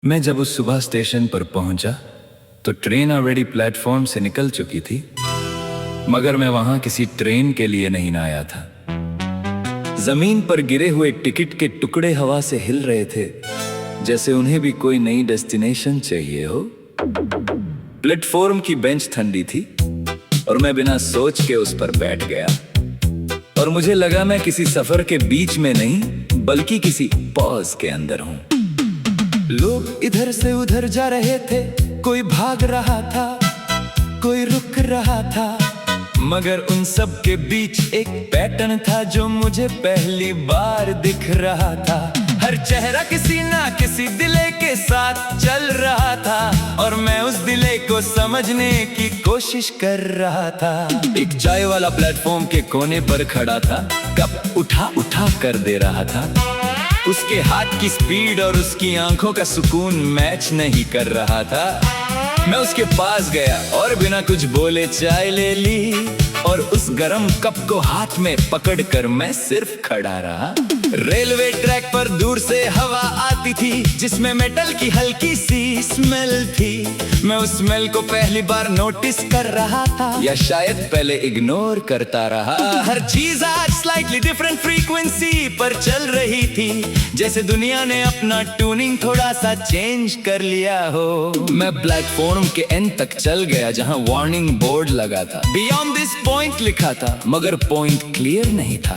मैं जब उस सुबह स्टेशन पर पहुंचा तो ट्रेन ऑलरेडी प्लेटफॉर्म से निकल चुकी थी, मगर मैं वहां किसी ट्रेन के लिए नहीं आया था। जमीन पर गिरे हुए टिकट के टुकड़े हवा से हिल रहे थे, जैसे उन्हें भी कोई नई डेस्टिनेशन चाहिए हो। प्लेटफॉर्म की बेंच ठंडी थी और मैं बिना सोच के उस पर बैठ गया, और मुझे लगा मैं किसी सफर के बीच में नहीं बल्कि किसी पॉज के अंदर हूं। लोग इधर से उधर जा रहे थे, कोई भाग रहा था, कोई रुक रहा था, मगर उन सब के बीच एक पैटर्न था जो मुझे पहली बार दिख रहा था। हर चेहरा किसी ना किसी दिले के साथ चल रहा था, और मैं उस दिले को समझने की कोशिश कर रहा था। एक चाय वाला प्लेटफॉर्म के कोने पर खड़ा था, कप उठा उठा कर दे रहा था। उसके हाथ की स्पीड और उसकी आंखों का सुकून मैच नहीं कर रहा था। मैं उसके पास गया और बिना कुछ बोले चाय ले ली, और उस गरम कप को हाथ में पकड़कर मैं सिर्फ खड़ा रहा। रेलवे ट्रैक पर दूर से हवा आती थी, जिसमें मेटल की हल्की सी स्मेल थी। मैं उस स्मेल को पहली बार नोटिस कर रहा था, या शायद पहले इग्नोर करता रहा। हर चीज आज स्लाइटली डिफरेंट फ्रीक्वेंसी पर चल रही थी, जैसे दुनिया ने अपना ट्यूनिंग थोड़ा सा चेंज कर लिया हो। मैं प्लेटफॉर्म के एंड तक चल गया, जहां वार्निंग बोर्ड लगा था, बियॉन्ड दिस पॉइंट लिखा था, मगर पॉइंट क्लियर नहीं था।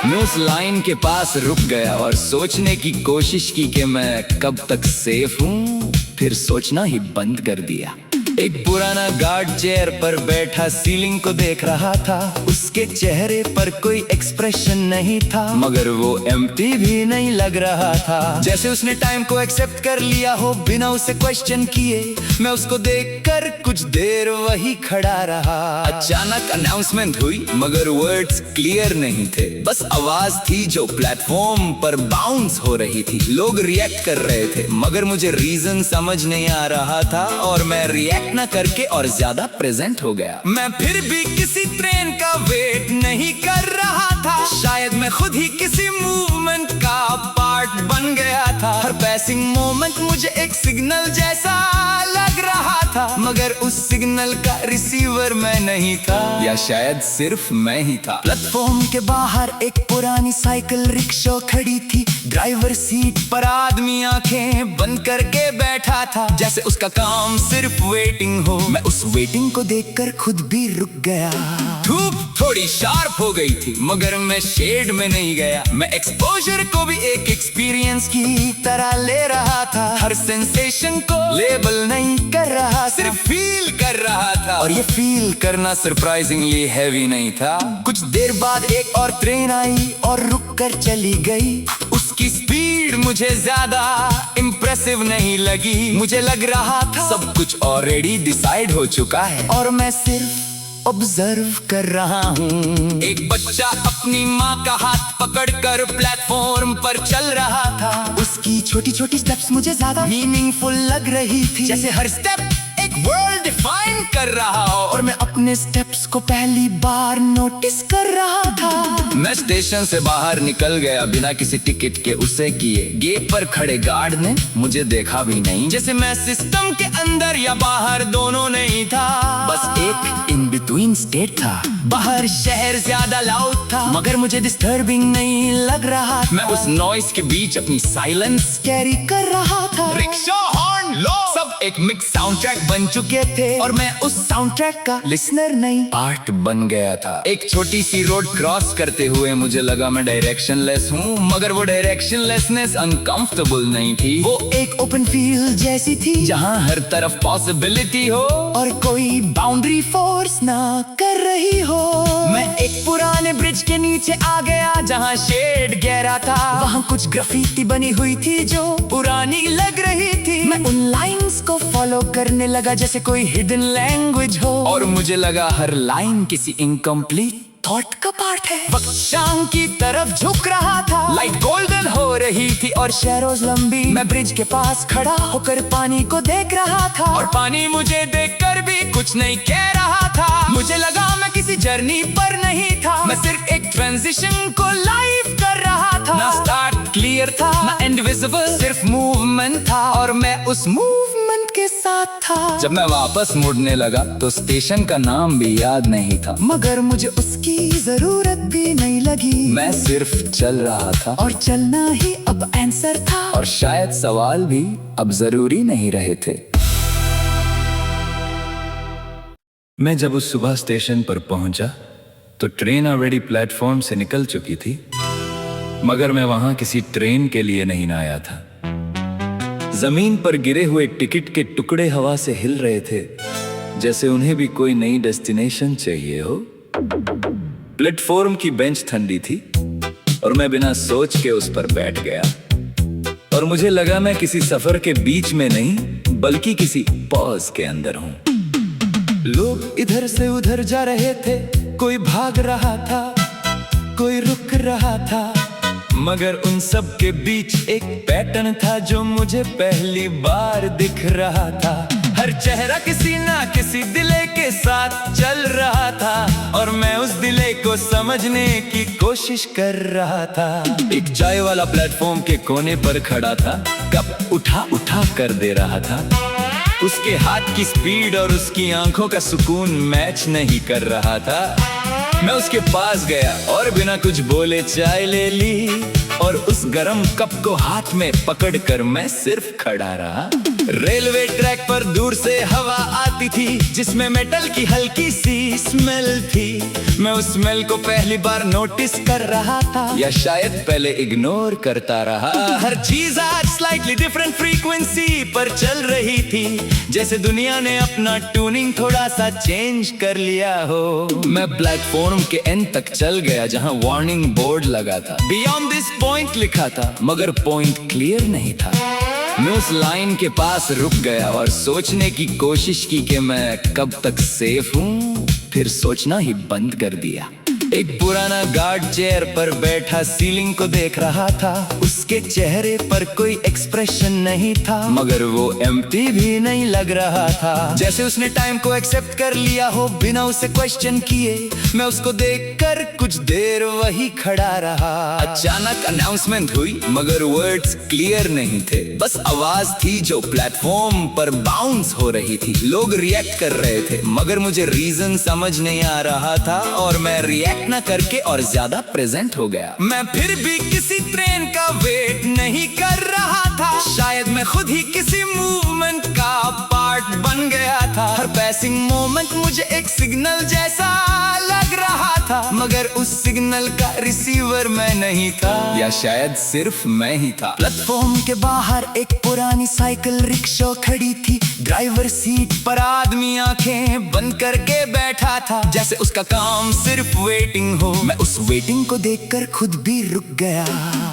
मैं उस लाइन के पास रुक गया और सोचने की कोशिश की कि मैं कब तक सेफ हूँ, फिर सोचना ही बंद कर दिया। एक पुराना गार्ड चेयर पर बैठा सीलिंग को देख रहा था। उसके चेहरे पर कोई एक्सप्रेशन नहीं था, मगर वो एम्प्टी भी नहीं लग रहा था, जैसे उसने टाइम को एक्सेप्ट कर लिया हो बिना उसे क्वेश्चन किए। मैं उसको देखकर कुछ देर वही खड़ा रहा। अचानक अनाउंसमेंट हुई, मगर वर्ड्स क्लियर नहीं थे, बस आवाज थी जो प्लेटफॉर्म पर बाउंस हो रही थी। लोग रिएक्ट कर रहे थे, मगर मुझे रीजन समझ नहीं आ रहा था, और मैं रिएक्ट न करके और ज्यादा प्रेजेंट हो गया। मैं फिर भी किसी ट्रेन का वेट नहीं कर रहा था, शायद मैं खुद ही किसी मूवमेंट का पार्ट बन गया था। हर पैसिंग मोमेंट मुझे एक सिग्नल जैसा लग रहा था, मगर उस सिग्नल का रिसीवर मैं नहीं था, या शायद सिर्फ मैं ही था। प्लेटफॉर्म के बाहर एक पुरानी साइकिल रिक्शा खड़ी थी। ड्राइवर सीट पर आदमी आंखें बंद करके बैठा था, जैसे उसका काम सिर्फ वेटिंग हो। मैं उस वेटिंग को देखकर खुद भी रुक गया। धूप थोड़ी शार्प हो गई थी, मगर मैं शेड में नहीं गया। मैं एक्सपोजर को भी एक एक्सपीरियंस की तरह ले रहा था। हर सेंसेशन को लेबल नहीं कर रहा, सिर्फ फील कर रहा था, और ये फील करना सरप्राइजिंगली हैवी नहीं था। कुछ देर बाद एक और ट्रेन आई और रुक कर चली गई। उसकी स्पीड मुझे ज्यादा इम्प्रेसिव नहीं लगी। मुझे लग रहा था सब कुछ ऑलरेडी डिसाइड हो चुका है, और मैं सिर्फ ऑब्जर्व कर रहा हूँ। एक बच्चा अपनी माँ का हाथ पकड़कर प्लेटफॉर्म पर चल रहा था। उसकी छोटी छोटी स्टेप्स मुझे ज्यादा मीनिंगफुल लग रही थी, जैसे हर स्टेप एक वर्ल्ड डिफाइन कर रहा हो, और मैं अपने स्टेप्स को पहली बार नोटिस कर रहा था। मैं स्टेशन से बाहर निकल गया बिना किसी टिकट के उसे किए। गेट पर खड़े गार्ड ने मुझे देखा भी नहीं, जैसे मैं सिस्टम के अंदर या बाहर दोनों नहीं था, बस एक इन बिटवीन स्टेट था। बाहर शहर ज्यादा लाउड था, मगर मुझे डिस्टर्बिंग नहीं लग रहा था। मैं उस नॉइस के बीच अपनी साइलेंस कैरी कर रहा था। रिक्शा हॉर्न लो, सब एक मिक्स साउंड ट्रैक बन चुके थे, और मैं उस साउंड ट्रैक का लिसनर नहीं पार्ट बन गया था। एक छोटी सी रोड क्रॉस करते हुए मुझे लगा मैं डायरेक्शनलेस हूँ, मगर वो डायरेक्शनलेसनेस अनकंफर्टेबल नहीं थी। वो एक ओपन फील्ड जैसी थी, जहाँ हर तरफ पॉसिबिलिटी हो और कोई बाउंड्री फोर्स ना कर रही हो। मैं एक पुराने ब्रिज के नीचे आ गया, जहाँ शेड गहरा था। वहाँ कुछ ग्राफिटी बनी हुई थी जो पुरानी लग रही थी। मैं उन लाइंस को फॉलो करने लगा जैसे कोई हिडन लैंग्वेज हो, और मुझे लगा हर लाइन किसी इनकम्प्लीट थॉट का पार्ट है। वक्त शाम की तरफ झुक रहा था, लाइट गोल्डन हो रही थी और शैडोज लंबी। मैं ब्रिज के पास खड़ा होकर पानी को देख रहा था, और पानी मुझे देखकर भी कुछ नहीं कह रहा था। मुझे लगा मैं किसी जर्नी पर नहीं था, मैं सिर्फ एक ट्रांजिशन को लाइव कर रहा था। ना स्टार्ट क्लियर था ना इनविजिबल, सिर्फ मूवमेंट था और मैं उस मूवमेंट के साथ था। जब मैं वापस मुड़ने लगा तो स्टेशन का नाम भी याद नहीं था, मगर मुझे उसकी जरूरत भी नहीं लगी। मैं सिर्फ चल रहा था और चलना ही अब आंसर था। और शायद सवाल भी अब जरूरी नहीं रहे थे। मैं जब उस सुबह स्टेशन पर पहुंचा तो ट्रेन ऑलरेडी प्लेटफॉर्म से निकल चुकी थी, मगर मैं वहां किसी ट्रेन के लिए नहीं आया था। जमीन पर गिरे हुए टिकट के टुकड़े हवा से हिल रहे थे, जैसे उन्हें भी कोई नई डेस्टिनेशन चाहिए हो। प्लेटफॉर्म की बेंच ठंडी थी और मैं बिना सोच के उस पर बैठ गया और मुझे लगा मैं किसी सफर के बीच में नहीं बल्कि किसी पॉज के अंदर हूं। लोग इधर से उधर जा रहे थे, कोई भाग रहा था, कोई रुक रहा था, मगर उन सब के बीच एक पैटर्न था जो मुझे पहली बार दिख रहा था। हर चेहरा किसी ना किसी दिले के साथ चल रहा था और मैं उस दिले को समझने की कोशिश कर रहा था। एक चाय वाला प्लेटफॉर्म के कोने पर खड़ा था, कप उठा उठा कर दे रहा था। उसके हाथ की स्पीड और उसकी आंखों का सुकून मैच नहीं कर रहा था। मैं उसके पास गया और बिना कुछ बोले चाय ले ली और उस गरम कप को हाथ में पकड़कर मैं सिर्फ खड़ा रहा। रेलवे ट्रैक पर दूर से हवा आती थी जिसमें मेटल की हल्की सी स्मेल थी। मैं उस स्मेल को पहली बार नोटिस कर रहा था, या शायद पहले इग्नोर करता रहा। हर चीज आज स्लाइटली डिफरेंट फ्रीक्वेंसी पर चल रही थी, जैसे दुनिया ने अपना ट्यूनिंग थोड़ा सा चेंज कर लिया हो। मैं प्लेटफॉर्म के एंड तक चल गया जहां वार्निंग बोर्ड लगा था, बियॉन्ड दिस पॉइंट लिखा था, मगर पॉइंट क्लियर नहीं था। मैं उस लाइन के पास रुक गया और सोचने की कोशिश की कि मैं कब तक सेफ हूँ, फिर सोचना ही बंद कर दिया। एक पुराना गार्ड चेयर पर बैठा सीलिंग को देख रहा था। उसके चेहरे पर कोई एक्सप्रेशन नहीं था, मगर वो एम्प्टी भी नहीं लग रहा था, जैसे उसने टाइम को एक्सेप्ट कर लिया हो बिना उसे क्वेश्चन किए। मैं उसको देखकर कुछ देर वही खड़ा रहा। अचानक अनाउंसमेंट हुई, मगर वर्ड्स क्लियर नहीं थे, बस आवाज थी जो प्लेटफॉर्म पर बाउंस हो रही थी। लोग रिएक्ट कर रहे थे, मगर मुझे रीजन समझ नहीं आ रहा था और मैं रिएक्ट न करके और ज्यादा प्रेजेंट हो गया। मैं फिर भी किसी ट्रेन का वेट नहीं कर रहा था, शायद मैं खुद ही किसी मूवमेंट का पार्ट बन गया था। हर पैसिंग मोमेंट मुझे एक सिग्नल जैसा लग रहा था, मगर उस सिग्नल का रिसीवर मैं नहीं था, या शायद सिर्फ मैं ही था। प्लेटफॉर्म के बाहर एक पुरानी साइकिल रिक्शा खड़ी थी। ड्राइवर सीट पर आदमी आंखें बंद करके बैठा था, जैसे उसका काम सिर्फ वेटिंग हो। मैं उस वेटिंग को देखकर खुद भी रुक गया।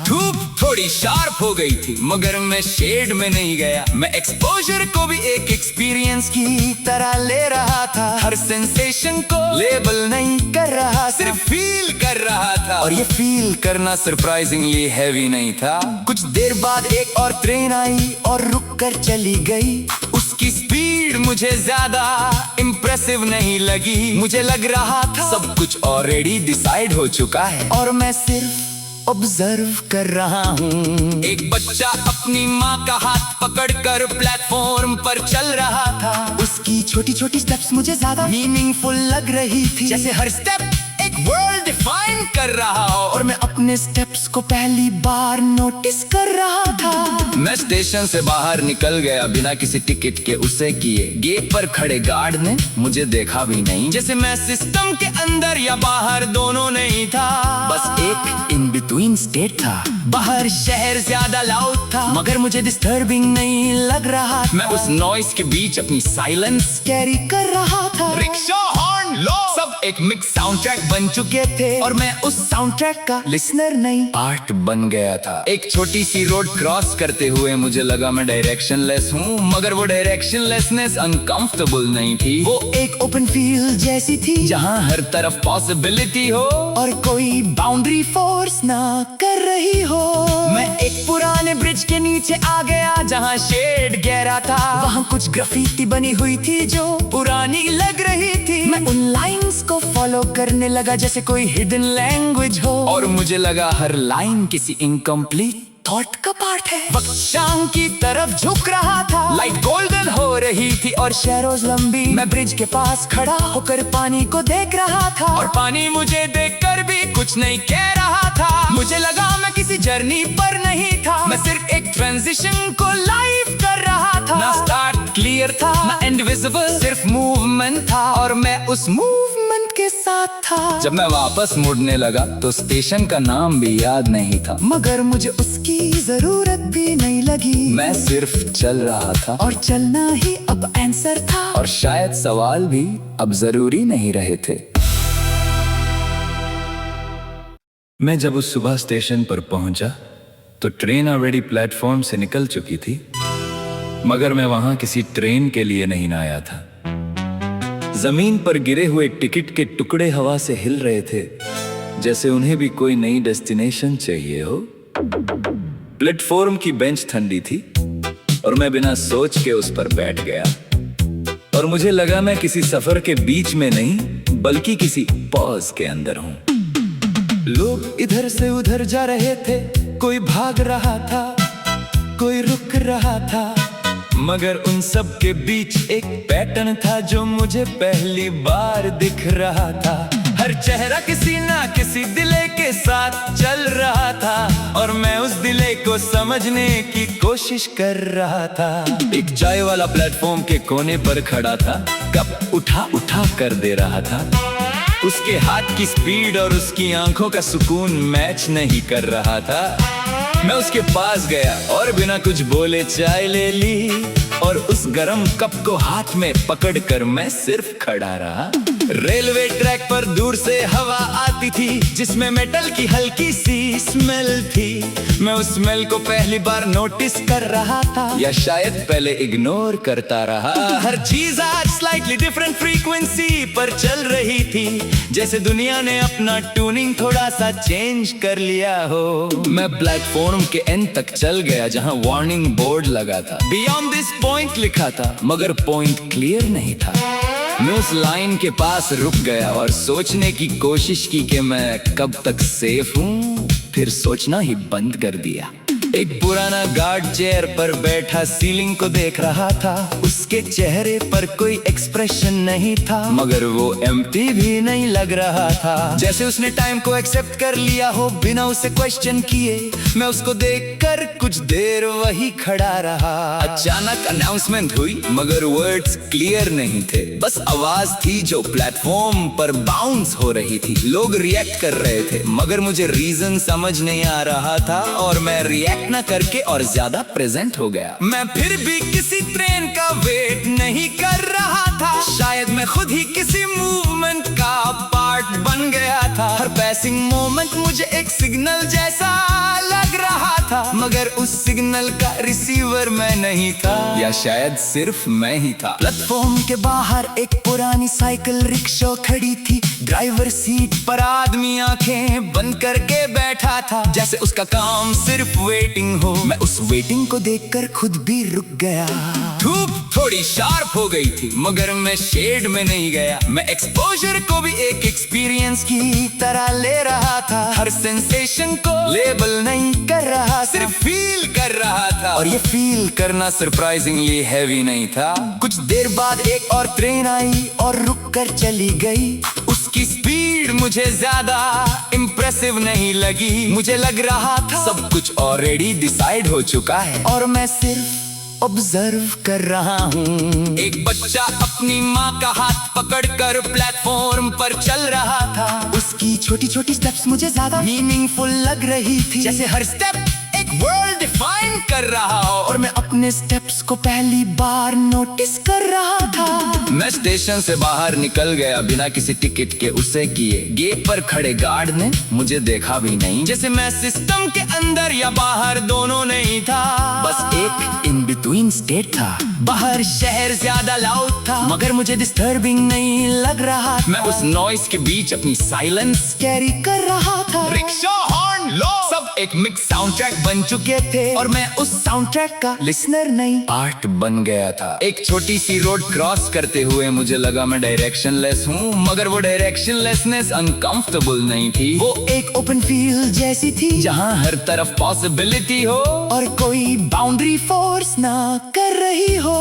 धूप थोड़ी शार्प हो गई थी, मगर मैं शेड में नहीं गया। मैं एक्सपोजर को भी एक एक्सपीरियंस की तरह ले रहा था, हर सेंसेशन को लेबल नहीं कर रहा, सिर्फ फील कर रहा था। और ये फील करना सरप्राइजिंगली हैवी नहीं था। कुछ देर बाद एक और ट्रेन आई और रुक कर चली गई। उसकी स्पीड मुझे ज्यादा इम्प्रेसिव नहीं लगी। मुझे लग रहा था सब कुछ ऑलरेडी डिसाइड हो चुका है और मैं सिर्फ ऑब्जर्व कर रहा हूँ। एक बच्चा अपनी माँ का हाथ पकड़कर प्लेटफॉर्म पर चल रहा था। उसकी छोटी छोटी स्टेप्स मुझे ज्यादा मीनिंगफुल लग रही थी, जैसे हर स्टेप एक वर्ल्ड डिफाइन कर रहा हो। और मैं अपने स्टेप्स को पहली बार नोटिस कर रहा था। मैं स्टेशन से बाहर निकल गया बिना किसी टिकट के उसे किए। गेट पर खड़े गार्ड ने मुझे देखा भी नहीं, जैसे मैं सिस्टम के अंदर या बाहर दोनों नहीं था, बस एक इन बिटवीन स्टेट था। बाहर शहर ज्यादा लाउड था, मगर मुझे डिस्टर्बिंग नहीं लग रहा था। मैं उस नॉइस के बीच अपनी साइलेंस कैरी कर रहा था। रिक्शा हॉर्न लो सब एक मिक्स साउंड ट्रैक बन चुके थे और मैं उस साउंड ट्रैक का लिसनर नहीं पार्ट बन गया था। एक छोटी सी रोड क्रॉस करते हुए मुझे लगा मैं डायरेक्शनलेस हूँ, मगर वो डायरेक्शनलेसनेस अनकंफर्टेबल नहीं थी। वो एक ओपन फील्ड जैसी थी, जहाँ हर तरफ पॉसिबिलिटी हो और कोई बाउंड्री फोर्स ना कर रही हो। मैं एक पुराने ब्रिज के नीचे आ गया जहाँ शेड गहरा था। वहाँ कुछ ग्राफिटी बनी हुई थी जो पुरानी लग रही थी। मैं उन लाइंस को फॉलो करने लगा जैसे कोई हिडन लैंग्वेज हो, और मुझे लगा हर लाइन किसी इनकम्प्लीट थॉट का पार्ट है। वक्त शाम की तरफ झुक रहा था, लाइट गोल्डन हो रही थी और शैडोज लंबी। मैं ब्रिज के पास खड़ा होकर पानी को देख रहा था और पानी मुझे देखकर भी कुछ नहीं कह रहा था। मुझे लगा मैं किसी जर्नी पर नहीं था, मैं सिर्फ एक ट्रांजिशन को लाइव कर रहा था। ना स्टार्ट क्लियर था ना एंड विजिबल, सिर्फ मूवमेंट था और मैं उस मूवमेंट के साथ था। जब मैं वापस मुड़ने लगा तो स्टेशन का नाम भी याद नहीं था, मगर मुझे उसकी जरूरत भी नहीं लगी। मैं सिर्फ चल रहा था और चलना ही अब आंसर था, और शायद सवाल भी अब जरूरी नहीं रहे थे। मैं जब उस सुबह स्टेशन पर पहुंचा तो ट्रेन ऑलरेडी प्लेटफॉर्म से निकल चुकी थी, मगर मैं वहां किसी ट्रेन के लिए नहीं आया था। जमीन पर गिरे हुए टिकट के टुकड़े हवा से हिल रहे थे, जैसे उन्हें भी कोई नई डेस्टिनेशन चाहिए हो। प्लेटफॉर्म की बेंच ठंडी थी और मैं बिना सोच के उस पर बैठ गया, और मुझे लगा मैं किसी सफर के बीच में नहीं बल्कि किसी पॉज के अंदर हूं। लोग इधर से उधर जा रहे थे, कोई भाग रहा था, कोई रुक रहा था, मगर उन सब के बीच एक पैटर्न था जो मुझे पहली बार दिख रहा था। हर चेहरा किसी ना किसी दिले के साथ चल रहा था, और मैं उस दिले को समझने की कोशिश कर रहा था। एक चाय वाला प्लेटफॉर्म के कोने पर खड़ा था, कप उठा उठा कर दे रहा था। उसके हाथ की स्पीड और उसकी आंखों का सुकून मैच नहीं कर रहा था। मैं उसके पास गया और बिना कुछ बोले चाय ले ली, और उस गरम कप को हाथ में पकड़कर मैं सिर्फ खड़ा रहा। रेलवे ट्रैक पर दूर से हवा आती थी, जिसमें मेटल की हल्की सी स्मेल थी। मैं उस स्मेल को पहली बार नोटिस कर रहा था, या शायद पहले इग्नोर करता रहा। हर चीज आज स्लाइटली डिफरेंट फ्रीक्वेंसी पर चल रही थी, जैसे दुनिया ने अपना ट्यूनिंग थोड़ा सा चेंज कर लिया हो। मैं प्लेटफॉर्म के एंड तक चल गया जहां वार्निंग बोर्ड लगा था, बियॉन्ड दिस पॉइंट लिखा था, मगर पॉइंट क्लियर नहीं था। मैं उस लाइन के पास रुक गया और सोचने की कोशिश की कि मैं कब तक सेफ हूँ, फिर सोचना ही बंद कर दिया। एक पुराना गार्ड चेयर पर बैठा सीलिंग को देख रहा था। उसके चेहरे पर कोई एक्सप्रेशन नहीं था, मगर वो एम्प्टी भी नहीं लग रहा था, जैसे उसने टाइम को एक्सेप्ट कर लिया हो बिना उसे क्वेश्चन किए। मैं उसको देखकर कुछ देर वही खड़ा रहा। अचानक अनाउंसमेंट हुई, मगर वर्ड्स क्लियर नहीं थे, बस आवाज थी जो प्लेटफॉर्म पर बाउंस हो रही थी। लोग रिएक्ट कर रहे थे, मगर मुझे रीजन समझ नहीं आ रहा था, और मैं रिएक्ट न करके और ज्यादा प्रेजेंट हो गया। मैं फिर भी किसी ट्रेन का वेट नहीं कर रहा था, शायद मैं खुद ही किसी मूवमेंट का पार्ट बन गया था। हर पैसिंग मोमेंट मुझे एक सिग्नल जैसा लग रहा था, मगर उस सिग्नल का रिसीवर मैं नहीं था, या शायद सिर्फ मैं ही था। प्लेटफॉर्म के बाहर एक पुरानी साइकिल रिक्शा खड़ी थी। ड्राइवर सीट पर आदमी आंखें बंद करके बैठा था, जैसे उसका काम सिर्फ वेटिंग हो। मैं उस वेटिंग को देखकर खुद भी रुक गया। धूप थोड़ी शार्प हो गई थी, मगर मैं शेड में नहीं गया। मैं एक्सपोजर को भी एक एक्सपीरियंस की तरह ले रहा था। हर सेंसेशन को लेबल नहीं कर रहा, सिर्फ फील कर रहा था, और ये फील करना सरप्राइजिंगली हैवी नहीं था। कुछ देर बाद एक और ट्रेन आई और रुक कर चली गई। उसकी स्पीड मुझे ज्यादा इम्प्रेसिव नहीं लगी। मुझे लग रहा था सब कुछ ऑलरेडी डिसाइड हो चुका है, और मैं सिर्फ ऑब्जर्व कर रहा हूँ। एक बच्चा अपनी माँ का हाथ पकड़कर प्लेटफॉर्म पर चल रहा था। उसकी छोटी छोटी स्टेप्स मुझे ज्यादा मीनिंगफुल लग रही थी, जैसे हर स्टेप एक वर्ल्ड डिफाइन कर रहा हो, और मैं अपने स्टेप्स को पहली बार नोटिस कर रहा था। मैं स्टेशन से बाहर निकल गया बिना किसी टिकट के उसे किए। गेट पर खड़े गार्ड ने मुझे देखा भी नहीं, जैसे मैं सिस्टम के अंदर या बाहर दोनों नहीं था, बस एक इन बिटवीन स्टेट था। बाहर शहर ज्यादा लाउड था, मगर मुझे डिस्टर्बिंग नहीं लग रहा था। मैं उस नॉइस के बीच अपनी साइलेंस कैरी कर रहा था। रिक्शा हॉर्न लो, सब एक मिक्स साउंड ट्रैक बन चुके थे और मैं उस साउंड ट्रैक का लिसनर नहीं पार्ट बन गया था। एक छोटी सी रोड क्रॉस करते हुए मुझे लगा मैं डायरेक्शनलेस हूँ, मगर वो डायरेक्शनलेसनेस अनकंफर्टेबल नहीं थी। वो एक ओपन फील्ड जैसी थी जहाँ हर तरफ पॉसिबिलिटी हो और कोई बाउंड्री फोर्स ना कर रही हो।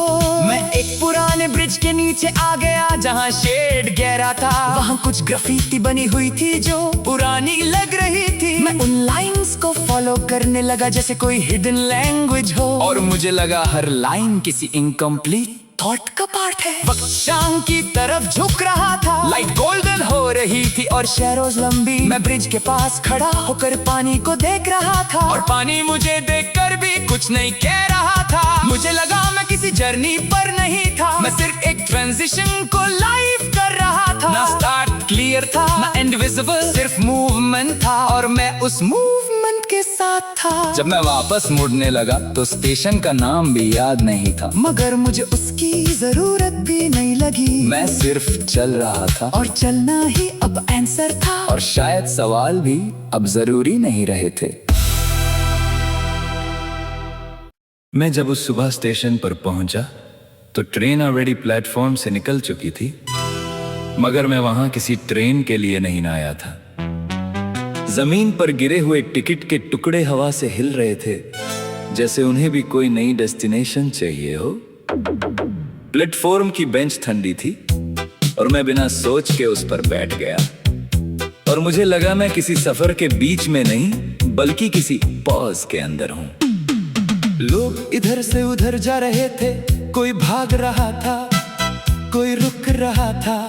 मैं एक पुराने ब्रिज के नीचे आ गया जहाँ शेड गहरा था। वहाँ कुछ ग्राफिटी बनी हुई थी जो पुरानी लग रही थी। मैं उन लाइंस को फॉलो करने लगा जैसे कोई हिडन लैंग्वेज हो, और मुझे लगा हर लाइन किसी इनकम्प्लीट थॉट का पार्ट है। वक्त शाम की तरफ झुक रहा था, लाइट गोल्डन हो रही थी और शैडोज लंबी। मैं ब्रिज के पास खड़ा होकर पानी को देख रहा था और पानी मुझे देखकर भी कुछ नहीं कह रहा था। मुझे लगा मैं किसी जर्नी पर नहीं था, मैं सिर्फ एक ट्रांजिशन को लाइव कर रहा था। ना स्टार्ट क्लियर था ना एंड विजिबल, सिर्फ मूवमेंट था और मैं उस मूवमेंट के साथ था। जब मैं वापस मुड़ने लगा तो स्टेशन का नाम भी याद नहीं था, मगर मुझे उसकी जरूरत भी नहीं लगी। मैं सिर्फ चल रहा था और चलना ही अब आंसर था, और शायद सवाल भी अब जरूरी नहीं रहे थे। मैं जब उस सुबह स्टेशन पर पहुंचा तो ट्रेन ऑलरेडी प्लेटफॉर्म से निकल चुकी थी, मगर मैं वहां किसी ट्रेन के लिए नहीं आया था। जमीन पर गिरे हुए टिकट के टुकड़े हवा से हिल रहे थे, जैसे उन्हें भी कोई नई डेस्टिनेशन चाहिए हो। प्लेटफॉर्म की बेंच ठंडी थी और मैं बिना सोच के उस पर बैठ गया, और मुझे लगा मैं किसी सफर के बीच में नहीं बल्कि किसी पॉज के अंदर हूं। लोग इधर से उधर जा रहे थे, कोई भाग रहा था, कोई रुक रहा था,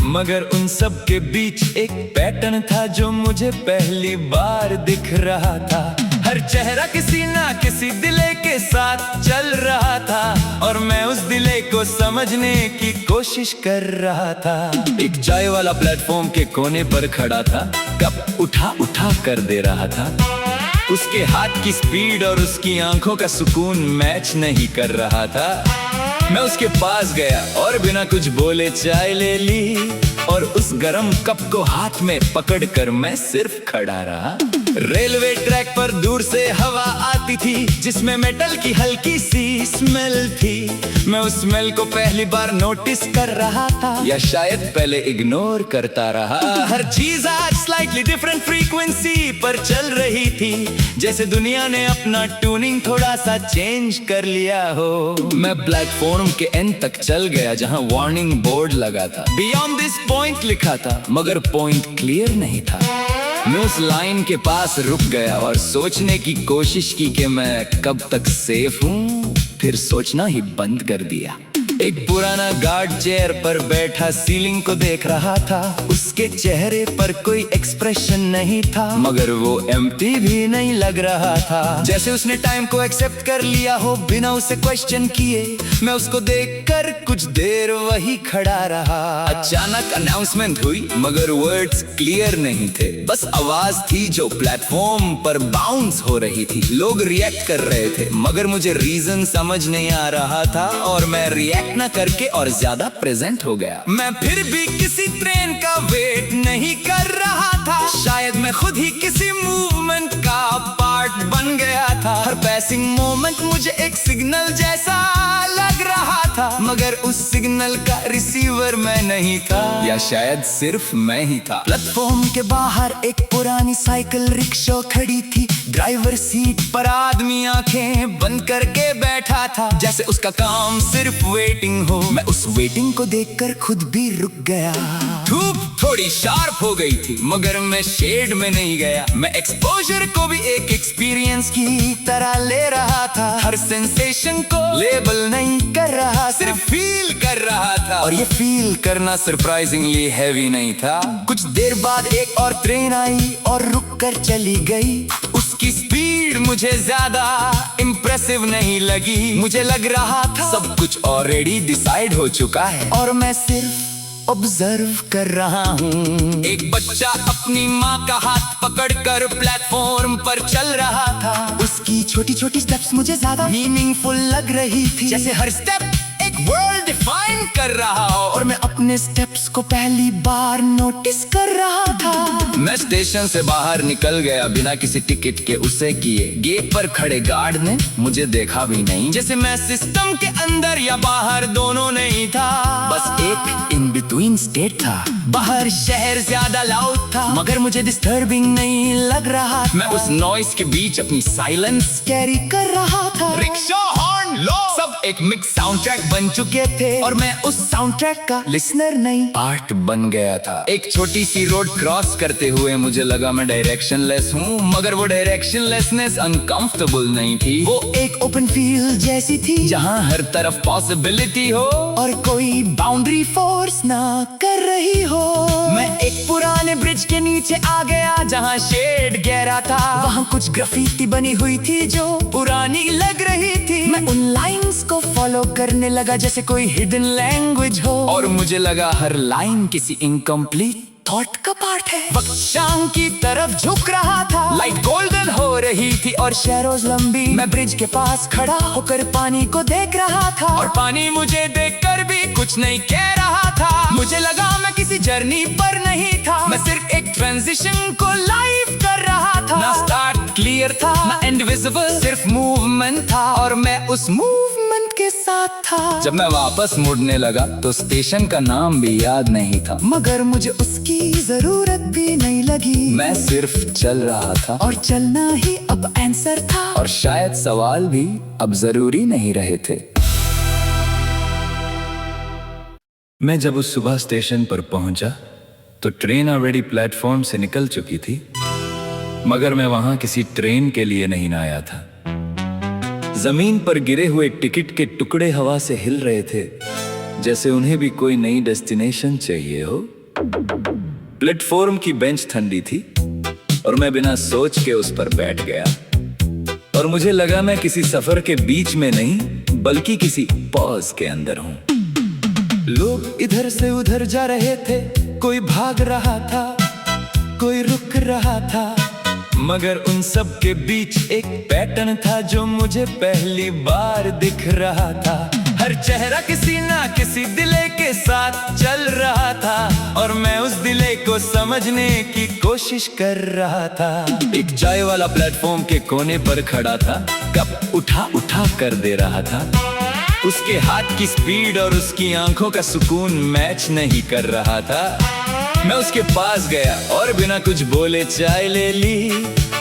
मगर उन सब के बीच एक पैटर्न था जो मुझे पहली बार दिख रहा था। हर चेहरा किसी ना किसी दिले के साथ चल रहा था, और मैं उस दिले को समझने की कोशिश कर रहा था। एक चाय वाला प्लेटफॉर्म के कोने पर खड़ा था, कप उठा उठा कर दे रहा था। उसके हाथ की स्पीड और उसकी आंखों का सुकून मैच नहीं कर रहा था। मैं उसके पास गया और बिना कुछ बोले चाय ले ली, और उस गरम कप को हाथ में पकड़कर मैं सिर्फ खड़ा रहा। रेलवे ट्रैक पर दूर से हवा आती थी जिसमें मेटल की हल्की सी स्मेल थी। मैं उस स्मेल को पहली बार नोटिस कर रहा था, या शायद पहले इग्नोर करता रहा। हर चीज आज स्लाइटली डिफरेंट फ्रीक्वेंसी पर चल रही थी, जैसे दुनिया ने अपना ट्यूनिंग थोड़ा सा चेंज कर लिया हो। मैं प्लेटफॉर्म के एंड तक चल गया जहां वार्निंग बोर्ड लगा था, बियॉन्ड दिस पॉइंट लिखा था, मगर पॉइंट क्लियर नहीं था। मैं उस लाइन के पास रुक गया और सोचने की कोशिश की कि मैं कब तक सेफ हूँ, फिर सोचना ही बंद कर दिया। एक पुराना गार्ड चेयर पर बैठा सीलिंग को देख रहा था। उसके चेहरे पर कोई एक्सप्रेशन नहीं था, मगर वो एम्प्टी भी नहीं लग रहा था, जैसे उसने टाइम को एक्सेप्ट कर लिया हो बिना उसे क्वेश्चन किए। मैं उसको देखकर कुछ देर वही खड़ा रहा। अचानक अनाउंसमेंट हुई, मगर वर्ड्स क्लियर नहीं थे, बस आवाज थी जो प्लेटफॉर्म पर बाउंस हो रही थी। लोग रिएक्ट कर रहे थे, मगर मुझे रीजन समझ नहीं आ रहा था, और मैं रिएक्ट न करके और ज्यादा प्रेजेंट हो गया। मैं फिर भी किसी ट्रेन का वेट नहीं कर रहा था, शायद मैं खुद ही किसी मूवमेंट का पार्ट बन गया था। हर पैसिंग मोमेंट मुझे एक सिग्नल जैसा लग रहा था, मगर उस सिग्नल का रिसीवर मैं नहीं था, या शायद सिर्फ मैं ही था। प्लेटफॉर्म के बाहर एक पुरानी साइकिल रिक्शा खड़ी थी। ड्राइवर सीट पर आदमी आंखें बंद करके बैठा था, जैसे उसका काम सिर्फ वेटिंग हो। मैं उस वेटिंग को देखकर खुद भी रुक गया। धूप थोड़ी शार्प हो गई थी, मगर मैं शेड में नहीं गया। मैं एक्सपोजर को भी एक एक्सपीरियंस की तरह ले रहा था। हर सेंसेशन को लेबल नहीं कर रहा, सिर्फ फील कर रहा था, और ये फील करना सरप्राइजिंगली हैवी नहीं था। कुछ देर बाद एक और ट्रेन आई और रुक कर चली गई। उसकी स्पीड मुझे ज्यादा इम्प्रेसिव नहीं लगी। मुझे लग रहा था सब कुछ ऑलरेडी डिसाइड हो चुका है, और मैं सिर्फ ऑब्जर्व कर रहा हूँ। एक बच्चा अपनी माँ का हाथ पकड़कर प्लेटफॉर्म पर चल रहा था। उसकी छोटी छोटी स्टेप्स मुझे ज्यादा मीनिंगफुल लग रही थी, जैसे हर स्टेप एक वर्ल्ड डिफाइन कर रहा हो, और मैं अपने स्टेप्स को पहली बार नोटिस कर रहा था। मैं स्टेशन से बाहर निकल गया बिना किसी टिकट के उसे किए। गेट पर खड़े गार्ड ने मुझे देखा भी नहीं, जैसे मैं सिस्टम के अंदर या बाहर दोनों नहीं था। बस एक इन बिटवीन स्टेट था। बाहर शहर ज्यादा लाउड था, मगर मुझे डिस्टर्बिंग नहीं लग रहा था। मैं उस नॉइस के बीच अपनी साइलेंस कैरी कर रहा था। रिक्शा हॉर्न लो, सब एक मिक्स साउंड ट्रैक बन चुके थे, और मैं उस साउंड ट्रैक का लिसनर नहीं पार्ट बन गया था। एक छोटी सी रोड क्रॉस करते हुए मुझे लगा मैं डायरेक्शनलेस हूँ, मगर वो डायरेक्शनलेसनेस अनकंफर्टेबल नहीं थी। वो एक ओपन फील्ड जैसी थी, जहाँ हर तरफ पॉसिबिलिटी हो और कोई बाउंड्री फोर्स ना कर रही हो। मैं एक पुराने ब्रिज के नीचे आ गया, जहाँ शेड गहरा था। वहाँ कुछ ग्राफिटी बनी हुई थी जो पुरानी लग रही थी। मैं उन लाइंस को फॉलो करने लगा जैसे कोई हिडन लैंग्वेज हो, और मुझे लगा हर लाइन किसी इनकम्प्लीट थॉट का पार्ट है। वक्त शाम की तरफ झुक रहा था, लाइट गोल्डन हो रही थी और शैडोज लंबी। मैं ब्रिज के पास खड़ा होकर पानी को देख रहा था, और पानी मुझे देखकर भी कुछ नहीं कह रहा था। मुझे लगा मैं किसी जर्नी पर नहीं था, मैं सिर्फ एक ट्रांजिशन को लाइव कर रहा था। ना स्टार्ट क्लियर था, ना एंड विजिबल, सिर्फ मूवमेंट था, और मैं उस मूवमेंट के साथ था। जब मैं वापस मुड़ने लगा तो स्टेशन का नाम भी याद नहीं था, मगर मुझे उसकी जरूरत भी नहीं लगी। मैं सिर्फ चल रहा था, और चलना ही अब आंसर था, और शायद सवाल भी अब जरूरी नहीं रहे थे। मैं जब उस सुबह स्टेशन पर पहुंचा तो ट्रेन ऑलरेडी प्लेटफॉर्म से निकल चुकी थी, मगर मैं वहां किसी ट्रेन के लिए नहीं आया था। जमीन पर गिरे हुए टिकट के टुकड़े हवा से हिल रहे थे, जैसे उन्हें भी कोई नई डेस्टिनेशन चाहिए हो। प्लेटफॉर्म की बेंच ठंडी थी, और मैं बिना सोच के उस पर बैठ गया, और मुझे लगा मैं किसी सफर के बीच में नहीं, बल्कि किसी पॉज के अंदर हूं। लोग इधर से उधर जा रहे थे, कोई भाग रहा था, कोई रुक रहा था, मगर उन सब के बीच एक पैटर्न था जो मुझे पहली बार दिख रहा था। हर चेहरा किसी ना किसी दिले के साथ चल रहा था, और मैं उस दिले को समझने की कोशिश कर रहा था। एक चाय वाला प्लेटफॉर्म के कोने पर खड़ा था, कप उठा उठा कर दे रहा था। उसके हाथ की स्पीड और उसकी आंखों का सुकून मैच नहीं कर रहा था। मैं उसके पास गया और बिना कुछ बोले चाय ले ली,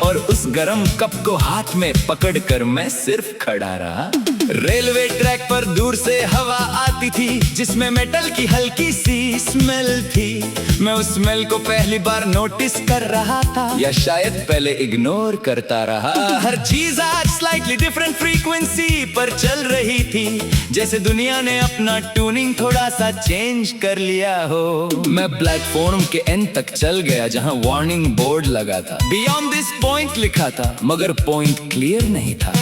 और उस गरम कप को हाथ में पकड़कर मैं सिर्फ खड़ा रहा। रेलवे ट्रैक पर दूर से हवा आती थी, जिसमें मेटल की हल्की सी स्मेल थी। मैं उस स्मेल को पहली बार नोटिस कर रहा था, या शायद पहले इग्नोर करता रहा। हर चीज आज स्लाइटली डिफरेंट फ्रीक्वेंसी पर चल रही थी, जैसे दुनिया ने अपना ट्यूनिंग थोड़ा सा चेंज कर लिया हो। मैं प्लेटफॉर्म के एंड तक चल गया, जहां वार्निंग बोर्ड लगा था। बियॉन्ड दिस पॉइंट लिखा था, मगर पॉइंट क्लियर नहीं था।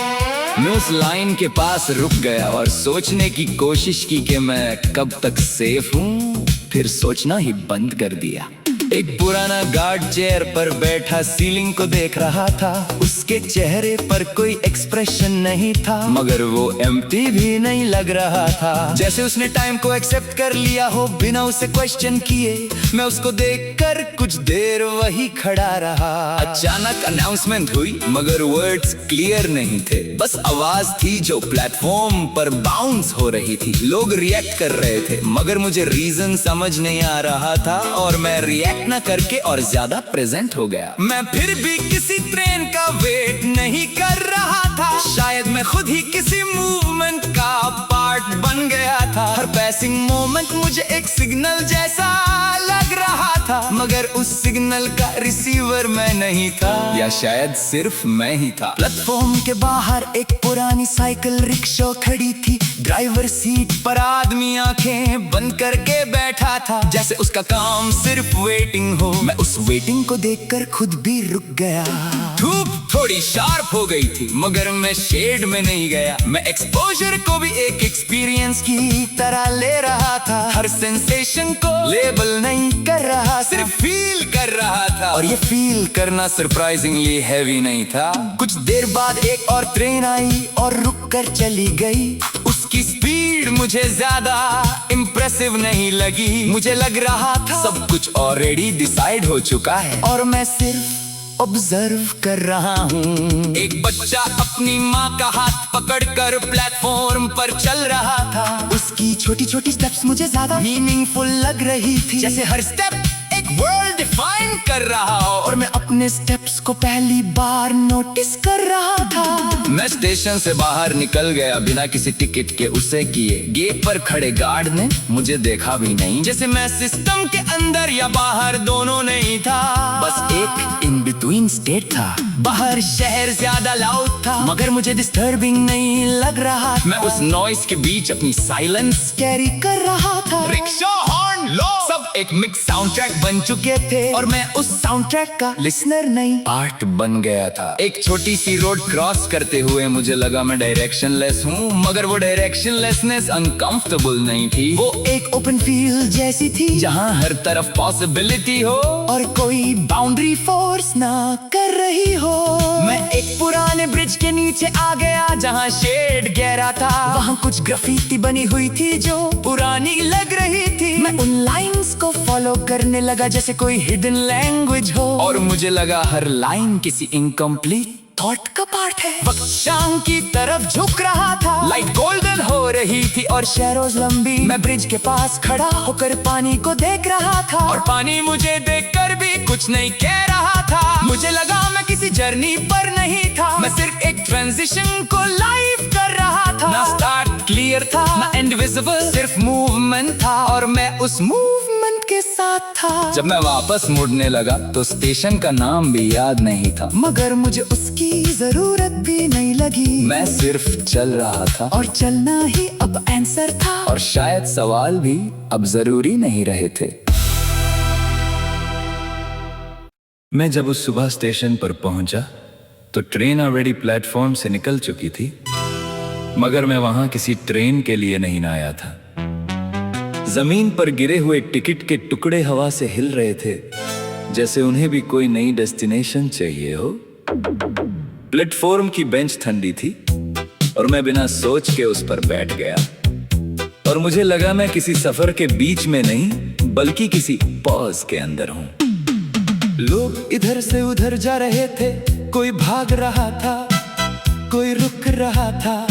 मैं उस लाइन के पास रुक गया और सोचने की कोशिश की कि मैं कब तक सेफ हूँ, फिर सोचना ही बंद कर दिया। एक पुराना गार्ड चेयर पर बैठा सीलिंग को देख रहा था। उसके चेहरे पर कोई एक्सप्रेशन नहीं था, मगर वो एम्प्टी भी नहीं लग रहा था, जैसे उसने टाइम को एक्सेप्ट कर लिया हो बिना उसे क्वेश्चन किए। मैं उसको देखकर कुछ देर वही खड़ा रहा। अचानक अनाउंसमेंट हुई, मगर वर्ड्स क्लियर नहीं थे, बस आवाज थी जो प्लेटफॉर्म पर बाउंस हो रही थी। लोग रिएक्ट कर रहे थे, मगर मुझे रीजन समझ नहीं आ रहा था, और मैं रिएक्ट न करके और ज्यादा प्रेजेंट हो गया। मैं फिर भी किसी ट्रेन का वेट नहीं कर रहा था, शायद मैं खुद ही किसी मूवमेंट का पार्ट बन गया था। हर पैसिंग मोमेंट मुझे एक सिग्नल जैसा लग रहा था, मगर उस सिग्नल का रिसीवर मैं नहीं था, या शायद सिर्फ मैं ही था। प्लेटफॉर्म के बाहर एक पुरानी साइकिल रिक्शा खड़ी थी। ड्राइवर सीट पर आदमी आंखें बंद करके बैठा था, जैसे उसका काम सिर्फ वेटिंग हो। मैं उस वेटिंग को देखकर खुद भी रुक गया। धूप थोड़ी शार्प हो गई थी, मगर मैं शेड में नहीं गया। मैं एक्सपोजर को भी एक एक्सपीरियंस की तरह ले रहा था। हर सेंसेशन को लेबल नहीं कर रहा, सिर्फ फील कर रहा था, और ये फील करना सरप्राइजिंगली हैवी नहीं था। कुछ देर बाद एक और ट्रेन आई और रुक कर चली गई। उस उसकी स्पीड मुझे ज्यादा इम्प्रेसिव नहीं लगी। मुझे लग रहा था सब कुछ ऑलरेडी डिसाइड हो चुका है और मैं सिर्फ ऑब्जर्व कर रहा हूँ। एक बच्चा अपनी माँ का हाथ पकड़कर प्लेटफॉर्म पर चल रहा था। उसकी छोटी छोटी स्टेप्स मुझे ज्यादा मीनिंगफुल लग रही थी, जैसे हर स्टेप एक वर्ल्ड डिफाइन कर रहा हो। और मैं अपने स्टेप्स को पहली बार नोटिस कर रहा था। मैं स्टेशन से बाहर निकल गया बिना किसी टिकट के उसे किए। गेट पर खड़े गार्ड ने मुझे देखा भी नहीं, जैसे मैं सिस्टम के अंदर या बाहर दोनों नहीं था। बस एक इन बिटवीन स्टेट था। बाहर शहर ज्यादा लाउड था मगर मुझे डिस्टर्बिंग नहीं लग रहा था। मैं उस नॉइस के बीच अपनी साइलेंस कैरी कर रहा था। रिक्शा हॉर्न लो सब एक मिक्स साउंड ट्रैक बन चुके थे और मैं उस साउंड ट्रैक का लिसनर नहीं पार्ट बन गया था। एक छोटी सी रोड क्रॉस करते हुए मुझे लगा मैं डायरेक्शनलेस हूँ, मगर वो डायरेक्शनलेसनेस अनकंफर्टेबल नहीं थी। वो एक ओपन फील्ड जैसी थी जहाँ हर तरफ पॉसिबिलिटी हो और कोई बाउंड्री फोर्स ना कर रही हो। मैं एक पुराने ब्रिज के नीचे आ गया जहाँ शेड गहरा था। वहाँ कुछ ग्राफिटी बनी हुई थी जो पुरानी लग रही थी। मैं उन लाइंस को फॉलो करने लगा जैसे कोई हिडन लैंग्वेज हो, और मुझे लगा हर लाइन किसी इनकम्प्लीट थॉट का पार्ट है। वक्त शाम की तरफ झुक रहा था, लाइट गोल्डन हो रही थी और शैडोज लंबी। मैं ब्रिज के पास खड़ा होकर पानी को देख रहा था और पानी मुझे देखकर भी कुछ नहीं कह रहा था। मुझे लगा मैं किसी जर्नी पर नहीं था, मैं सिर्फ एक ट्रांजिशन को लाइव कर रहा था। ना स्टार्ट क्लियर था ना एंड विजिबल, सिर्फ मूवमेंट था और मैं उस मूवमेंट के साथ था। जब मैं वापस मुड़ने लगा तो स्टेशन का नाम भी याद नहीं था, मगर मुझे उसकी जरूरत भी नहीं लगी। मैं सिर्फ चल रहा था और चलना ही अब आंसर था, और शायद सवाल भी अब जरूरी नहीं रहे थे। मैं जब उस सुबह स्टेशन पर पहुंचा तो ट्रेन ऑलरेडी प्लेटफॉर्म से निकल चुकी थी, मगर मैं वहां किसी ट्रेन के लिए नहीं आया था। जमीन पर गिरे हुए टिकट के टुकड़े हवा से हिल रहे थे, जैसे उन्हें भी कोई नई डेस्टिनेशन चाहिए हो। प्लेटफॉर्म की बेंच ठंडी थी और मैं बिना सोच के उस पर बैठ गया, और मुझे लगा मैं किसी सफर के बीच में नहीं बल्कि किसी पॉज के अंदर हूं। लोग इधर से उधर जा रहे थे, कोई भाग रहा था, कोई रुक रहा था,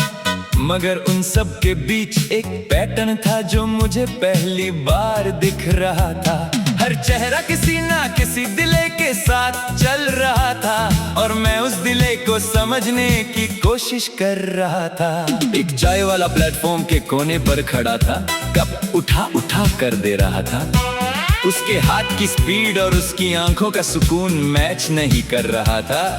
मगर उन सब के बीच एक पैटर्न था जो मुझे पहली बार दिख रहा था। हर चेहरा किसी ना किसी दिले के साथ चल रहा था और मैं उस दिले को समझने की कोशिश कर रहा था। एक चाय वाला प्लेटफॉर्म के कोने पर खड़ा था, कप उठा उठा कर दे रहा था। उसके हाथ की स्पीड और उसकी आंखों का सुकून मैच नहीं कर रहा था।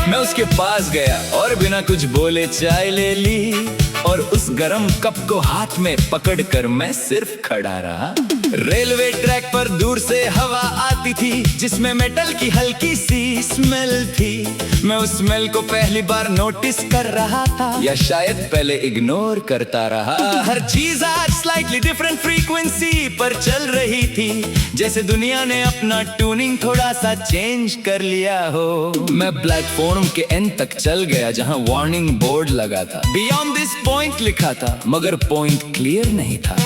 मैं उसके पास गया और बिना कुछ बोले चाय ले ली और उस गरम कप को हाथ में पकड़कर मैं सिर्फ खड़ा रहा। रेलवे ट्रैक पर दूर से हवा आती थी जिसमें मेटल की हल्की सी स्मेल थी। मैं उस स्मेल को पहली बार नोटिस कर रहा था, या शायद पहले इग्नोर करता रहा। हर चीज आज स्लाइटली डिफरेंट फ्रीक्वेंसी पर चल रही थी, जैसे दुनिया ने अपना ट्यूनिंग थोड़ा सा चेंज कर लिया हो। मैं प्लेटफॉर्म के एंड तक चल गया जहां वार्निंग बोर्ड लगा था, बियॉन्ड दिस पॉइंट लिखा था, मगर पॉइंट क्लियर नहीं था।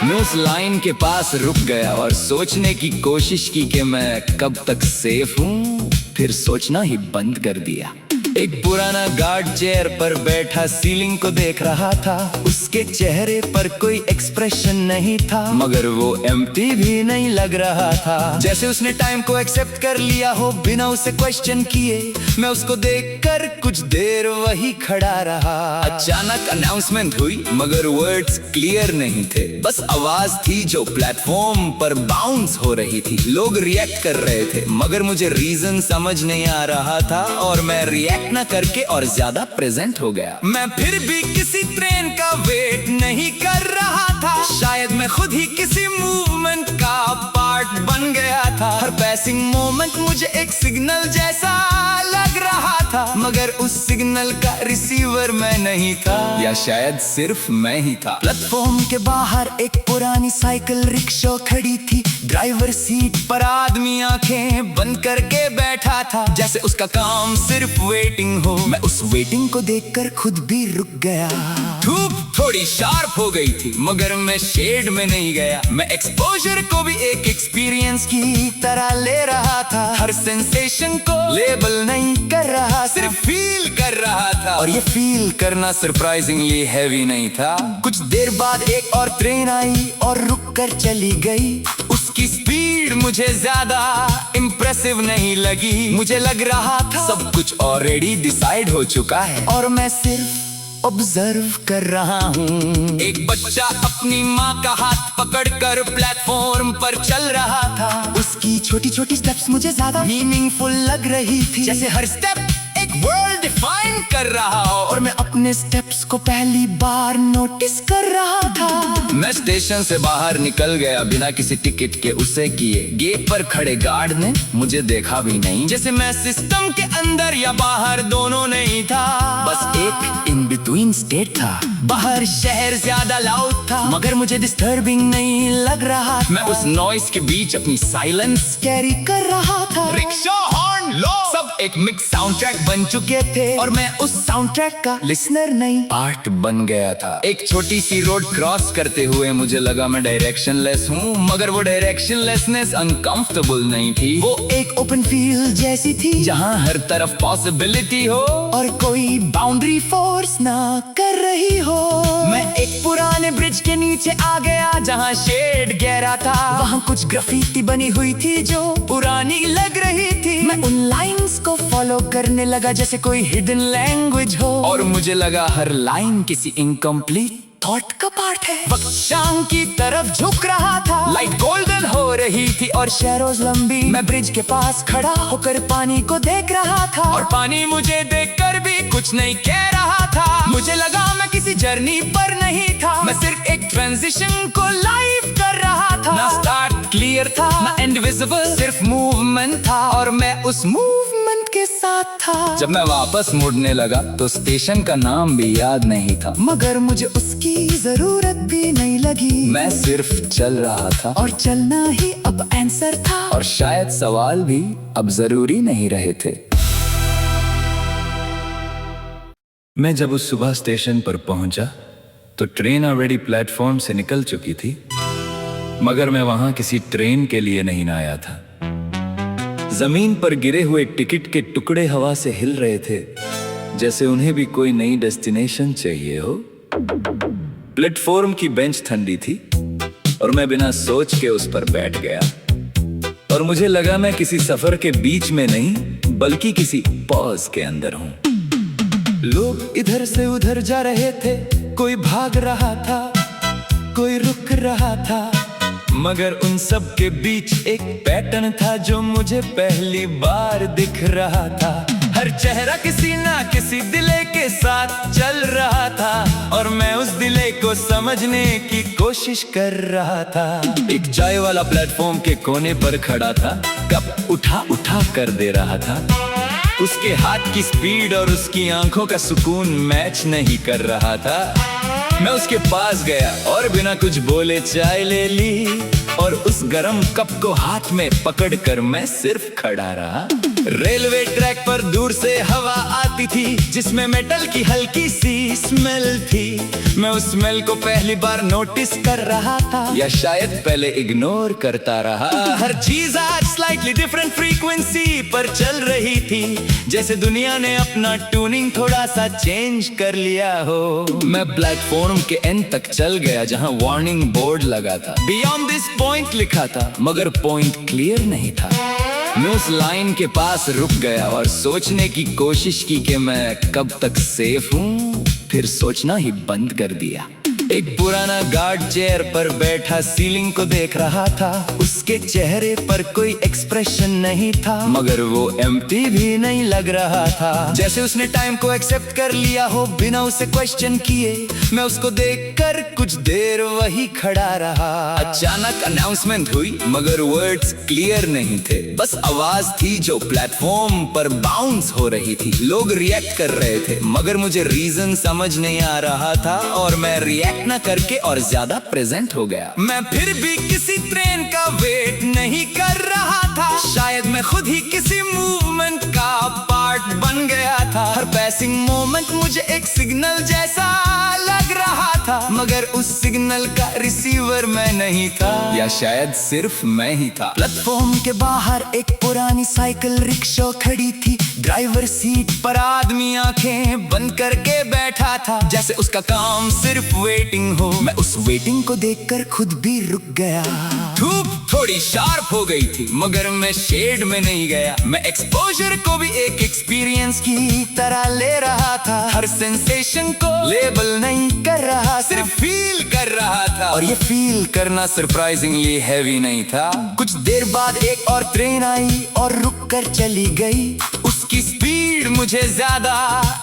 मैं उस लाइन के पास रुक गया और सोचने की कोशिश की कि मैं कब तक सेफ हूँ, फिर सोचना ही बंद कर दिया। एक पुराना गार्ड चेयर पर बैठा सीलिंग को देख रहा था। उसके चेहरे पर कोई एक्सप्रेशन नहीं था, मगर वो एम्प्टी भी नहीं लग रहा था, जैसे उसने टाइम को एक्सेप्ट कर लिया हो बिना उसे क्वेश्चन किए। मैं उसको देखकर कुछ देर वही खड़ा रहा। अचानक अनाउंसमेंट हुई, मगर वर्ड्स क्लियर नहीं थे, बस आवाज थी जो प्लेटफॉर्म पर बाउंस हो रही थी। लोग रिएक्ट कर रहे थे, मगर मुझे रीजन समझ नहीं आ रहा था और मैं रिएक्ट न करके और ज्यादा प्रेजेंट हो गया। मैं फिर भी किसी ट्रेन का वेट नहीं कर रहा था, शायद मैं खुद ही किसी मूवमेंट का पार्ट बन गया था। हर पैसिंग मोमेंट मुझे एक सिग्नल जैसा लग रहा रहा था, मगर उस सिग्नल का रिसीवर मैं नहीं था, या शायद सिर्फ मैं ही था। प्लेटफॉर्म के बाहर एक पुरानी साइकिल रिक्शा खड़ी थी। ड्राइवर सीट पर आदमी आंखें बंद करके बैठा था, जैसे उसका काम सिर्फ वेटिंग हो। मैं उस वेटिंग को देखकर खुद भी रुक गया। धूप थोड़ी शार्प हो गई थी, मगर मैं शेड में नहीं गया। मैं एक्सपोजर को भी एक एक्सपीरियंस की तरह ले रहा था। हर सेंसेशन को लेबल नहीं कर रहा, सिर्फ फील कर रहा था। और ये फील करना सरप्राइजिंगली हैवी नहीं था। कुछ देर बाद एक और ट्रेन आई और रुक कर चली गई। उसकी स्पीड मुझे ज्यादा इम्प्रेसिव नहीं लगी। मुझे लग रहा था सब कुछ ऑलरेडी डिसाइड हो चुका है और मैं सिर्फ ऑब्जर्व कर रहा हूँ। एक बच्चा अपनी माँ का हाथ पकड़कर प्लेटफॉर्म पर चल रहा था। उसकी छोटी छोटी स्टेप्स मुझे ज्यादा मीनिंगफुल लग रही थी, जैसे हर स्टेप एक वर्ल्ड डिफाइन कर रहा हो। और मैं अपने स्टेप्स को पहली बार नोटिस कर रहा था। मैं स्टेशन से बाहर निकल गया बिना किसी टिकट के उसे किए। गेट पर खड़े गार्ड ने मुझे देखा भी नहीं, जैसे मैं सिस्टम के अंदर या बाहर दोनों नहीं था, बस एक इन बिटवीन स्टेट था। बाहर शहर ज्यादा लाउड था, मगर मुझे डिस्टर्बिंग नहीं लग रहा था। मैं उस नॉइस के बीच अपनी साइलेंस कैरी कर रहा था। रिक्शा हॉर्न लो सब एक मिक्स साउंड ट्रैक बन चुके थे और मैं उस साउंड ट्रैक का लिसनर नहीं, पार्ट बन गया था। एक छोटी सी रोड क्रॉस करते हुए मुझे लगा मैं डायरेक्शनलेस हूँ, मगर वो डायरेक्शनलेसनेस अनकंफर्टेबल नहीं थी। वो एक ओपन फील्ड जैसी थी, जहाँ हर तरफ पॉसिबिलिटी हो और कोई बाउंड्री फोर्स ना कर रही हो। मैं एक पुराने ब्रिज के नीचे आ गया, जहाँ शेड गहरा था। वहाँ कुछ ग्राफिटी बनी हुई थी जो पुरानी लग रही थी। मैं उन लाइंस को फॉलो करने लगा जैसे कोई हिडन लैंग्वेज हो, और मुझे लगा हर लाइन किसी इनकम्प्लीट थॉट का पार्ट है। वक्त शाम की तरफ झुक रहा था, लाइट गोल्डन हो रही थी और शैडोज लंबी। मैं ब्रिज के पास खड़ा होकर पानी को देख रहा था, और पानी मुझे देखकर भी कुछ नहीं कह रहा था। मुझे लगा मैं किसी जर्नी पर नहीं था, मैं सिर्फ एक ट्रांजिशन को लाइव कर रहा था। ना स्टार्ट क्लियर था, ना एंड विजिबल, सिर्फ मूवमेंट था और मैं उस मूवमेंट के साथ था। जब मैं वापस मुड़ने लगा तो स्टेशन का नाम भी याद नहीं था, मगर मुझे उसकी जरूरत भी नहीं लगी। मैं सिर्फ चल रहा था, और चलना ही अब आंसर था, और शायद सवाल भी अब जरूरी नहीं रहे थे। मैं जब उस सुबह स्टेशन पर पहुंचा तो ट्रेन ऑलरेडी प्लेटफॉर्म से निकल चुकी थी, मगर मैं वहां किसी ट्रेन के लिए नहीं आया था। जमीन पर गिरे हुए टिकट के टुकड़े हवा से हिल रहे थे, जैसे उन्हें भी कोई नई डेस्टिनेशन चाहिए हो। प्लेटफॉर्म की बेंच ठंडी थी और मैं बिना सोच के उस पर बैठ गया, और मुझे लगा मैं किसी सफर के बीच में नहीं बल्कि किसी पॉज के अंदर हूँ। लोग इधर से उधर जा रहे थे, कोई भाग रहा था, कोई रुक रहा था, मगर उन सब के बीच एक पैटर्न था जो मुझे पहली बार दिख रहा था। हर चेहरा किसी ना किसी दिले के साथ चल रहा था, और मैं उस दिले को समझने की कोशिश कर रहा था। एक चाय वाला प्लेटफॉर्म के कोने पर खड़ा था, कप उठा उठा कर दे रहा था। उसके हाथ की स्पीड और उसकी आंखों का सुकून मैच नहीं कर रहा था। मैं उसके पास गया और बिना कुछ बोले चाय ले ली, और उस गरम कप को हाथ में पकड़कर मैं सिर्फ खड़ा रहा। रेलवे ट्रैक पर दूर से हवा आती थी, जिसमें मेटल की हल्की सी स्मेल थी। मैं उस स्मेल को पहली बार नोटिस कर रहा था, या शायद पहले इग्नोर करता रहा। हर चीज आज स्लाइटली डिफरेंट फ्रीक्वेंसी पर चल रही थी, जैसे दुनिया ने अपना ट्यूनिंग थोड़ा सा चेंज कर लिया हो। मैं प्लेटफॉर्म के एंड तक चल गया जहां वार्निंग बोर्ड लगा था, बियॉन्ड दिस पॉइंट लिखा था, मगर पॉइंट क्लियर नहीं था। मैं उस लाइन के पास रुक गया और सोचने की कोशिश की कि मैं कब तक सेफ हूँ, फिर सोचना ही बंद कर दिया। एक पुराना गार्ड चेयर पर बैठा सीलिंग को देख रहा था। उसके चेहरे पर कोई एक्सप्रेशन नहीं था, मगर वो एम्प्टी भी नहीं लग रहा था। जैसे उसने टाइम को एक्सेप्ट कर लिया हो बिना उसे क्वेश्चन किए। मैं उसको देखकर कुछ देर वही खड़ा रहा। अचानक अनाउंसमेंट हुई, मगर वर्ड्स क्लियर नहीं थे। बस आवाज थी जो प्लेटफॉर्म पर बाउंस हो रही थी। लोग रिएक्ट कर रहे थे, मगर मुझे रीजन समझ नहीं आ रहा था और मैं रिएक्ट न करके और ज्यादा प्रेजेंट हो गया। मैं फिर भी किसी ट्रेन का वेट नहीं कर रहा था। शायद मैं खुद ही किसी मूवमेंट का पार्ट बन गया था। हर पैसिंग मोमेंट मुझे एक सिग्नल जैसा लग रहा था, मगर उस सिग्नल का रिसीवर मैं नहीं था, या शायद सिर्फ मैं ही था। प्लेटफॉर्म के बाहर एक पुरानी साइकिल रिक्शा खड़ी थी। ड्राइवर सीट पर आदमी आंखें बंद करके बैठा था, जैसे उसका काम सिर्फ वेटिंग हो। मैं उस वेटिंग को देखकर खुद भी रुक गया। धूप थोड़ी शार्प हो गई थी, मगर मैं शेड में नहीं गया। मैं एक्सपोजर को भी एक एक्सपीरियंस की तरह ले रहा था। हर सेंसेशन को लेबल नहीं कर रहा, सिर्फ फील कर रहा था। और ये फील करना सरप्राइजिंगली हैवी नहीं था। कुछ देर बाद एक और ट्रेन आई और रुक कर चली गई। उसकी स्पीड मुझे ज्यादा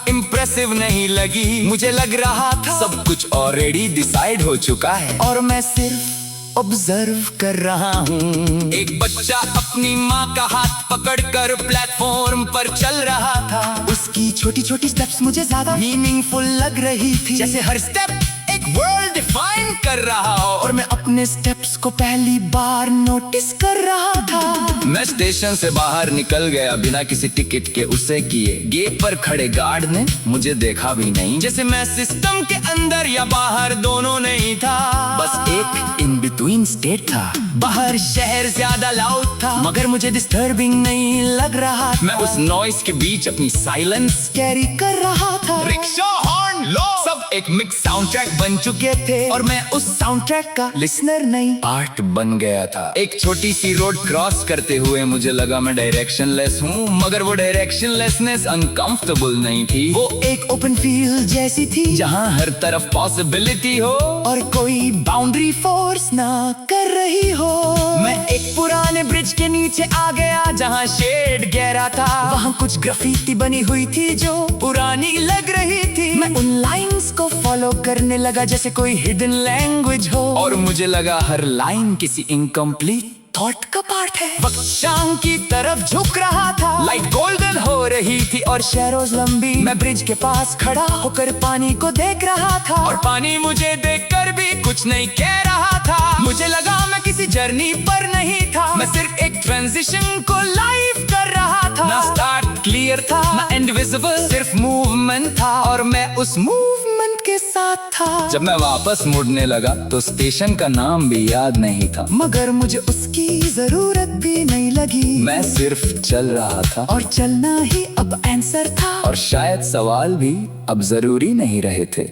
इम्प्रेसिव नहीं लगी। मुझे लग रहा था सब कुछ ऑलरेडी डिसाइड हो चुका है और मैं सिर्फ ऑब्जर्व कर रहा हूँ। एक बच्चा अपनी माँ का हाथ पकड़कर प्लेटफॉर्म पर चल रहा था। उसकी छोटी छोटी स्टेप्स मुझे ज्यादा मीनिंगफुल लग रही थी, जैसे हर स्टेप एक वर्ल्ड डिफाइन कर रहा हो। और मैं अपने स्टेप्स को पहली बार नोटिस कर रहा था। मैं स्टेशन से बाहर निकल गया बिना किसी टिकट के उसे किए। गेट पर खड़े गार्ड ने मुझे देखा भी नहीं, जैसे मैं सिस्टम के अंदर या बाहर दोनों नहीं था। बस एक इन बिटवीन स्टेट था। बाहर शहर ज्यादा लाउड था, मगर मुझे डिस्टर्बिंग नहीं लग रहा था। मैं उस नॉइस के बीच अपनी साइलेंस कैरी कर रहा था। रिक्शा हॉर्न लो, सब एक मिक्स साउंड ट्रैक बन चुके थे और मैं उस साउंड ट्रैक का लिसनर नहीं पार्ट बन गया था। एक छोटी सी रोड क्रॉस करते हुए मुझे लगा मैं डायरेक्शनलेस हूँ, मगर वो डायरेक्शनलेसनेस अनकंफर्टेबल नहीं थी। वो एक ओपन फील्ड जैसी थी, जहाँ हर तरफ पॉसिबिलिटी हो और कोई बाउंड्री फोर्स ना कर रही हो। मैं एक पुराने ब्रिज के नीचे आ गया, जहाँ शेड गहरा था। वहाँ कुछ ग्राफिटी बनी हुई थी जो पुरानी लग रही थी। मैं उन लाइंस को फॉलो करने लगा जैसे कोई हिडन लैंग्वेज हो, और मुझे लगा हर लाइन किसी इनकम्प्लीट थॉट का पार्ट है। वक्त शाम की तरफ झुक रहा था, लाइट गोल्डन हो रही थी और शैडोज लंबी। मैं ब्रिज के पास खड़ा होकर पानी को देख रहा था, और पानी मुझे देखकर भी कुछ नहीं कह रहा था। मुझे लगा मैं किसी जर्नी पर नहीं था, मैं सिर्फ एक ट्रांजिशन को लाइव कर रहा था। ना स्टार्ट क्लियर था, ना एंड विजिबल, सिर्फ मूवमेंट था और मैं उस मूवमेंट के साथ था। जब मैं वापस मुड़ने लगा तो स्टेशन का नाम भी याद नहीं था, मगर मुझे उसकी जरूरत भी नहीं लगी। मैं सिर्फ चल रहा था और चलना ही अब आंसर था, और शायद सवाल भी अब जरूरी नहीं रहे थे।